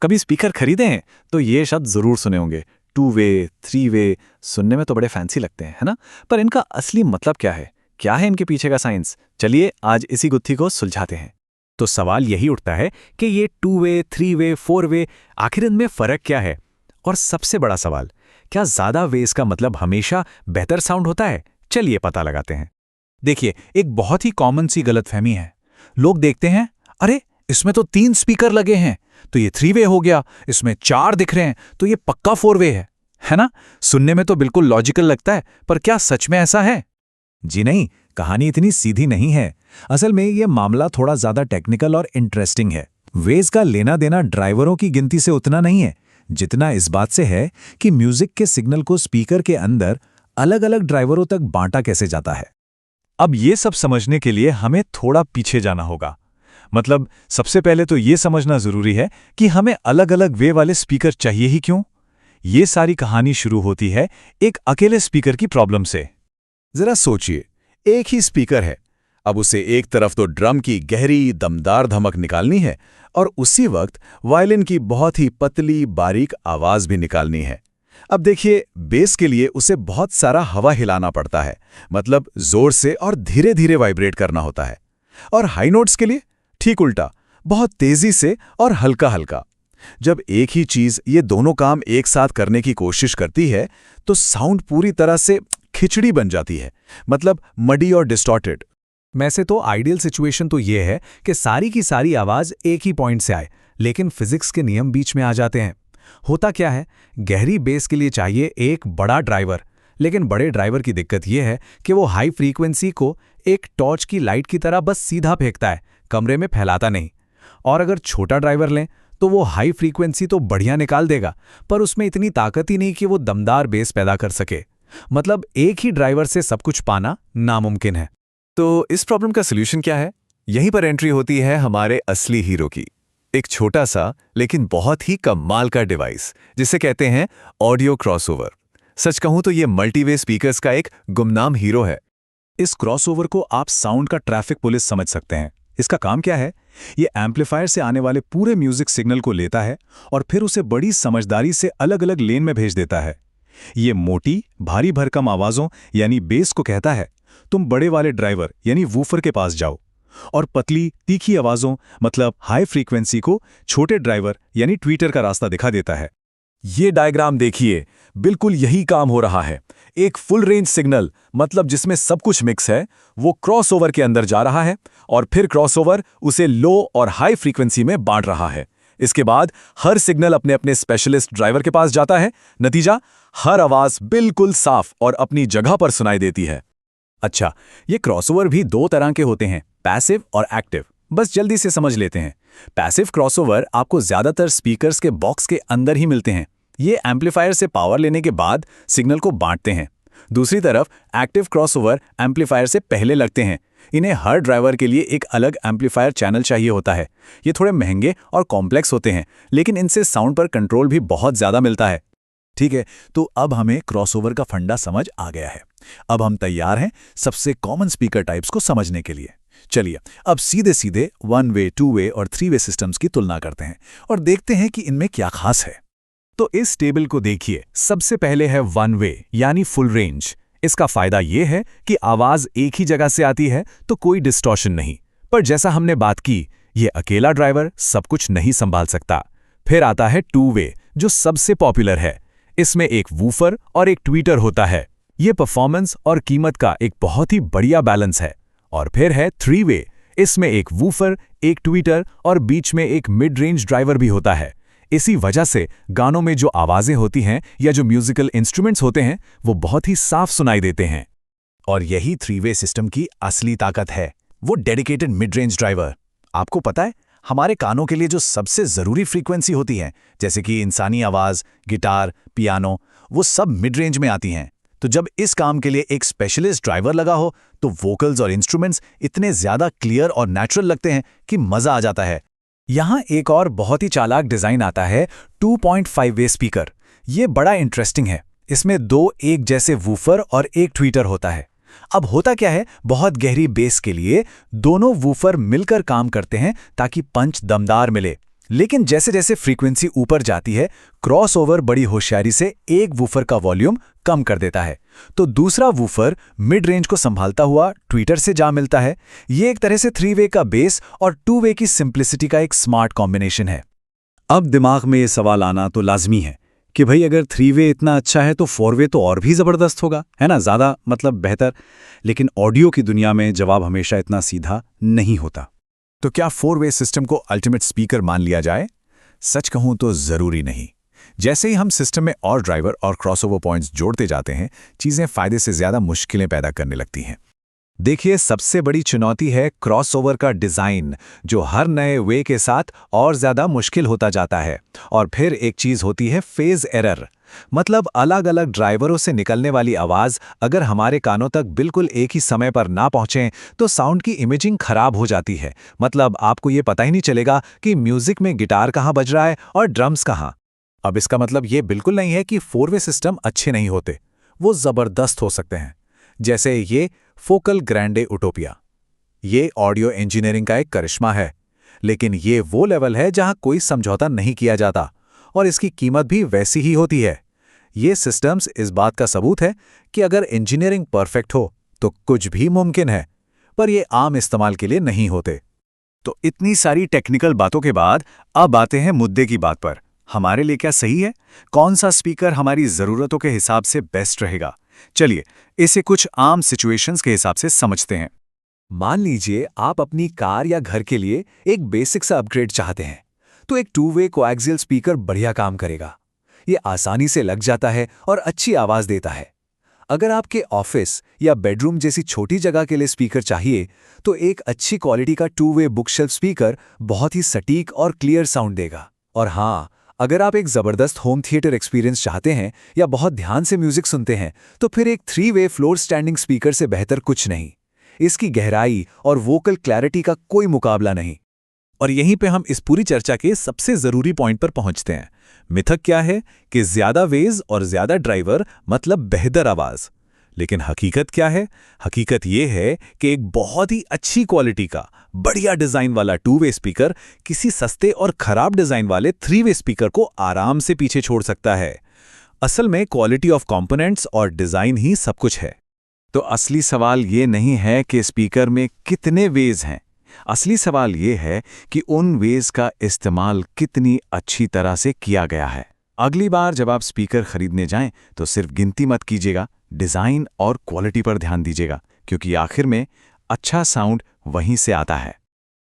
कभी स्पीकर खरीदे हैं तो ये शब्द जरूर सुने होंगे, 2 वे, 3 वे। सुनने में तो बड़े फैंसी लगते हैं, है ना? पर इनका असली मतलब क्या है? क्या है इनके पीछे का साइंस? चलिए आज इसी गुत्थी को सुलझाते हैं। तो सवाल यही उठता है कि ये 2 वे, 3 वे, 4 वे, आखिर इनमें फर्क क्या है? और सबसे बड़ा सवाल, क्या ज्यादा वेस का मतलब हमेशा बेहतर साउंड होता है? चलिए पता लगाते हैं। देखिए, एक बहुत ही कॉमन सी गलतफहमी है। लोग देखते हैं, अरे इसमें तो 3 स्पीकर लगे हैं, तो ये 3 वे हो गया, इसमें 4 दिख रहे हैं, तो ये पक्का 4 वे है ना? सुनने में तो बिल्कुल लॉजिकल लगता है, पर क्या सच में ऐसा है? जी नहीं, कहानी इतनी सीधी नहीं है। असल में ये मामला थोड़ा ज्यादा टेक्निकल और इंटरेस्टिंग है। वेज का लेना देना ड्राइवरों की गिनती से उतना नहीं है, जितना इस बात से है कि म्यूजिक के सिग्नल को स्पीकर के अंदर अलग अलग ड्राइवरों तक बांटा कैसे जाता है। अब ये सब समझने के लिए हमें थोड़ा पीछे जाना होगा। मतलब सबसे पहले तो ये समझना जरूरी है कि हमें अलग अलग वे वाले स्पीकर चाहिए ही क्यों। ये सारी कहानी शुरू होती है एक अकेले स्पीकर की प्रॉब्लम से। जरा सोचिए, एक ही स्पीकर है, अब उसे एक तरफ तो ड्रम की गहरी दमदार धमक निकालनी है और उसी वक्त वायलिन की बहुत ही पतली बारीक आवाज भी निकालनी है। अब देखिए, बेस के लिए उसे बहुत सारा हवा हिलाना पड़ता है, मतलब जोर से और धीरे धीरे वाइब्रेट करना होता है। और हाई नोट्स के लिए ठीक उल्टा, बहुत तेजी से और हल्का हल्का। जब एक ही चीज ये दोनों काम एक साथ करने की कोशिश करती है तो साउंड पूरी तरह से खिचड़ी बन जाती है, मतलब मडी और डिस्टॉर्टेड। वैसे तो आइडियल सिचुएशन तो ये है कि सारी की सारी आवाज एक ही पॉइंट से आए, लेकिन फिजिक्स के नियम बीच में आ जाते हैं। होता क्या है, गहरी बेस के लिए चाहिए एक बड़ा ड्राइवर, लेकिन बड़े ड्राइवर की दिक्कत यह है कि वो हाई फ्रीक्वेंसी को एक टॉर्च की लाइट की तरह बस सीधा फेंकता है, कमरे में फैलाता नहीं। और अगर छोटा ड्राइवर लें तो वो हाई फ्रीक्वेंसी तो बढ़िया निकाल देगा, पर उसमें इतनी ताकत ही नहीं कि वो दमदार बेस पैदा कर सके। मतलब एक ही ड्राइवर से सब कुछ पाना नामुमकिन है। तो इस प्रॉब्लम का सॉल्यूशन क्या है? यहीं पर एंट्री होती है हमारे असली हीरो की। एक छोटा सा लेकिन बहुत ही कमाल का डिवाइस, जिसे कहते हैं ऑडियो क्रॉसओवर। सच कहूं तो ये मल्टीवे स्पीकर्स का एक गुमनाम हीरो है। इस क्रॉसओवर को आप साउंड का ट्रैफिक पुलिस समझ सकते हैं। इसका काम क्या है? ये एम्पलीफायर से आने वाले पूरे म्यूजिक सिग्नल को लेता है और फिर उसे बड़ी समझदारी से अलग अलग लेन में भेज देता है। ये मोटी भारी भरकम आवाजों यानी बेस को कहता है, तुम बड़े वाले ड्राइवर यानी वूफर के पास जाओ, और पतली तीखी आवाजों मतलब हाई फ्रीक्वेंसी को छोटे ड्राइवर यानी ट्वीटर का रास्ता दिखा देता है। ये डायग्राम देखिए, बिल्कुल यही काम हो रहा है। एक फुल रेंज सिग्नल, मतलब जिसमें सब कुछ मिक्स है, वो क्रॉसओवर के अंदर जा रहा है और फिर क्रॉसओवर उसे लो और हाई फ्रीक्वेंसी में बांट रहा है। इसके बाद हर सिग्नल अपने अपने स्पेशलिस्ट ड्राइवर के पास जाता है। नतीजा, हर आवाज बिल्कुल साफ और अपनी जगह पर सुनाई देती है। अच्छा, ये क्रॉसओवर भी 2 तरह के होते हैं, पैसिव और एक्टिव। बस जल्दी से समझ लेते हैं। पैसिव क्रॉसओवर आपको ज्यादातर स्पीकर्स के बॉक्स के अंदर ही मिलते हैं। ये एम्पलीफायर से पावर लेने के बाद सिग्नल को बांटते हैं। दूसरी तरफ एक्टिव क्रॉसओवर एम्पलीफायर से पहले लगते हैं। इन्हें हर ड्राइवर के लिए एक अलग एम्पलीफायर चैनल चाहिए होता है। ये थोड़े महंगे और कॉम्प्लेक्स होते हैं, लेकिन इनसे साउंड पर कंट्रोल भी बहुत ज्यादा मिलता है। ठीक है, तो अब हमें क्रॉसओवर का फंडा समझ आ गया है। अब हम तैयार हैं सबसे कॉमन स्पीकर टाइप्स को समझने के लिए। चलिए अब सीधे सीधे 1 वे, 2 वे और 3 वे सिस्टम्स की तुलना करते हैं और देखते हैं कि इनमें क्या खास है। तो इस टेबल को देखिए, सबसे पहले है 1 वे यानी फुल रेंज। इसका फायदा यह है कि आवाज एक ही जगह से आती है तो कोई डिस्टॉर्शन नहीं। पर जैसा हमने बात की, ये अकेला ड्राइवर सब कुछ नहीं संभाल सकता। फिर आता है 2 वे, जो सबसे पॉपुलर है। इसमें एक वूफर और एक ट्वीटर होता है। ये परफॉर्मेंस और कीमत का एक बहुत ही बढ़िया बैलेंस है। और फिर है 3 वे, इसमें एक वूफर, एक ट्वीटर और बीच में एक मिड रेंज ड्राइवर भी होता है। इसी वजह से गानों में जो आवाजें होती हैं या जो म्यूजिकल इंस्ट्रूमेंट्स होते हैं वो बहुत ही साफ सुनाई देते हैं। और यही 3 वे सिस्टम की असली ताकत है, वो डेडिकेटेड मिड रेंज ड्राइवर। आपको पता है, हमारे कानों के लिए जो सबसे जरूरी फ्रीक्वेंसी होती है, जैसे कि इंसानी आवाज, गिटार, पियानो, वो सब मिड रेंज में आती हैं। तो जब इस काम के लिए एक स्पेशलिस्ट ड्राइवर लगा हो तो वोकल्स और इंस्ट्रूमेंट्स इतने ज्यादा क्लियर और नेचुरल लगते हैं कि मजा आ जाता है। यहाँ एक और बहुत ही चालाक डिजाइन आता है 2.5 वे स्पीकर। ये बड़ा इंटरेस्टिंग है। इसमें 2 एक जैसे वूफर और एक ट्वीटर होता है। अब होता क्या है, बहुत गहरी बेस के लिए दोनों वूफर मिलकर काम करते हैं ताकि पंच दमदार मिले। लेकिन जैसे जैसे फ्रीक्वेंसी ऊपर जाती है, क्रॉसओवर बड़ी होशियारी से एक वूफर का वॉल्यूम कम कर देता है, तो दूसरा वूफर मिड रेंज को संभालता हुआ ट्विटर से जा मिलता है। ये एक तरह से 3 वे का बेस और 2 वे की सिंप्लिसिटी का एक स्मार्ट कॉम्बिनेशन है। अब दिमाग में ये सवाल आना तो लाजमी है कि भाई अगर 3 वे इतना अच्छा है तो 4 वे तो और भी ज़बरदस्त होगा, है ना, ज़्यादा मतलब बेहतर। लेकिन ऑडियो की दुनिया में जवाब हमेशा इतना सीधा नहीं होता। तो क्या 4 वे सिस्टम को अल्टीमेट स्पीकर मान लिया जाए? सच कहूं तो जरूरी नहीं। जैसे ही हम सिस्टम में और ड्राइवर और क्रॉसओवर पॉइंट्स जोड़ते जाते हैं, चीजें फायदे से ज्यादा मुश्किलें पैदा करने लगती हैं। देखिए, सबसे बड़ी चुनौती है क्रॉसओवर का डिजाइन, जो हर नए वे के साथ और ज्यादा मुश्किल होता जाता है। और फिर एक चीज होती है फेज एरर, मतलब अलग अलग ड्राइवरों से निकलने वाली आवाज अगर हमारे कानों तक बिल्कुल एक ही समय पर ना पहुंचे तो साउंड की इमेजिंग खराब हो जाती है। मतलब आपको ये पता ही नहीं चलेगा कि म्यूजिक में गिटार कहां बज रहा है और ड्रम्स कहां। अब इसका मतलब ये बिल्कुल नहीं है कि 4 वे सिस्टम अच्छे नहीं होते, वो जबरदस्त हो सकते हैं। जैसे ये फोकल ग्रैंडे उटोपिया, ये ऑडियो इंजीनियरिंग का एक करिश्मा है, लेकिन ये वो लेवल है जहां कोई समझौता नहीं किया जाता और इसकी कीमत भी वैसी ही होती है। ये सिस्टम्स इस बात का सबूत है कि अगर इंजीनियरिंग परफेक्ट हो तो कुछ भी मुमकिन है, पर ये आम इस्तेमाल के लिए नहीं होते। तो इतनी सारी टेक्निकल बातों के बाद अब आते हैं मुद्दे की बात पर। हमारे लिए क्या सही है? कौन सा स्पीकर हमारी ज़रूरतों के हिसाब से बेस्ट रहेगा? चलिए इसे कुछ आम सिचुएशंस के हिसाब से समझते हैं। मान लीजिए आप अपनी कार या घर के लिए एक बेसिक सा अपग्रेड चाहते हैं, तो एक 2 वे कोएक्सियल स्पीकर बढ़िया काम करेगा। ये आसानी से लग जाता है और अच्छी आवाज़ देता है। अगर आपके ऑफिस या बेडरूम जैसी छोटी जगह के लिए स्पीकर चाहिए, तो एक अच्छी क्वालिटी का 2 वे बुकशेल्फ स्पीकर बहुत ही सटीक और क्लियर साउंड देगा। और हाँ, अगर आप एक ज़बरदस्त होम थिएटर एक्सपीरियंस चाहते हैं या बहुत ध्यान से म्यूजिक सुनते हैं, तो फिर एक 3 वे फ्लोर स्टैंडिंग स्पीकर से बेहतर कुछ नहीं। इसकी गहराई और वोकल क्लैरिटी का कोई मुकाबला नहीं। और यहीं पे हम इस पूरी चर्चा के सबसे जरूरी पॉइंट पर पहुंचते हैं। मिथक क्या है कि ज्यादा वेज और ज्यादा ड्राइवर मतलब बेहतर आवाज। लेकिन हकीकत क्या है? हकीकत यह है कि एक बहुत ही अच्छी क्वालिटी का बढ़िया डिजाइन वाला 2 वे स्पीकर किसी सस्ते और खराब डिजाइन वाले 3 वे स्पीकर को आराम से पीछे छोड़ सकता है। असल में क्वालिटी ऑफ कंपोनेंट्स और डिजाइन ही सब कुछ है। तो असली सवाल ये नहीं है कि स्पीकर में कितने वेज हैं, असली सवाल ये है कि उन वेज का इस्तेमाल कितनी अच्छी तरह से किया गया है। अगली बार जब आप स्पीकर खरीदने जाएं तो सिर्फ गिनती मत कीजिएगा, डिज़ाइन और क्वालिटी पर ध्यान दीजिएगा, क्योंकि आखिर में अच्छा साउंड वहीं से आता है।